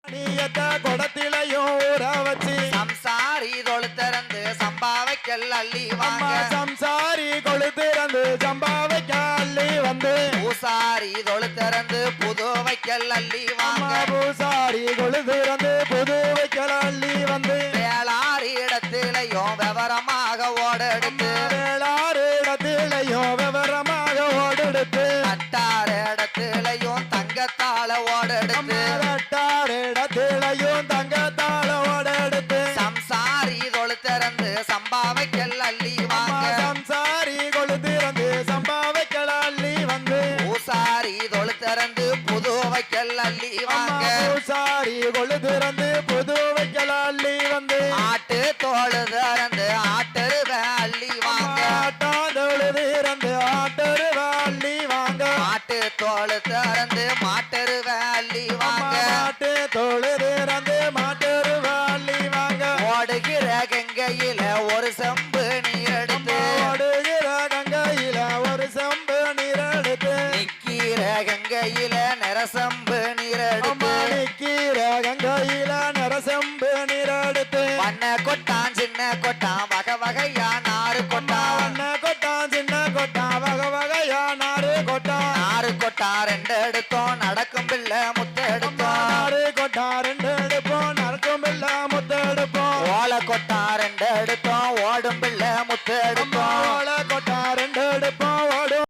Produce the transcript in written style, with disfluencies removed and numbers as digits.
குடத்திலையும் ஊற வச்சு சம்சாரி தொழுத்திறந்து சம்பாவைக்கல் அள்ளி வாங்க சம்சாரி கொழுத்திறந்து சம்பாவைக்க அள்ளி வந்து பூசாரி தொழுத்திறந்து புது வைக்கல் அள்ளி வாங்க பூசாரி கொழுத்திறந்து புது வைக்கல் அள்ளி வந்து வேளாறு இடத்திலையும் விவரமாக ஓடெடுத்து வேளாறு இடத்திலையும் விவரமாக ஓடெடுத்து தட்டாறு இடத்திலையும் தங்கத்தால ஓடெடுத்து தட்டாறு இடத்திலையும் தங்கத்தால ஓடெடுத்து சம்சாரி தொழுத்திறந்து சம்பாவைக்கல் அள்ளி வாங்க சம்சாரி கொழுத்திறந்து சம்பாவைக்கல் அள்ளி வந்து பூசாரி தொழுத்திறந்து புது வைக்கல் அள்ளி வாங்க பூசாரி கொழுத்திறந்து புது வைக்கல் அள்ளி வந்து ஆட்டு தோழு திறந்து ஆட்டருவ அள்ளி வாங்க ஆட்டாந்தொழுதிறந்து ஆட்டருவ அள்ளி வாங்க மாட்டு தோழு திறந்து மாட்டருவ அள்ளி வாங்க மாட்டு தொழுதிறந்து மாட்டருவ அள்ளி வாங்க ஓடுகிற கங்கையில ஒரு செம்பு நீர் எடுத்து ஓடுகிற கங்கையில ஒரு செம்பு நீர் எடுத்து நிக்கிற கங்கையில நிறசம்பு நீர் எடுத்து நிக்கிற கங்கையில நிறசெம்பு நீர் எடுத்து பண்ண கொட்டான் சின்ன கொட்டான்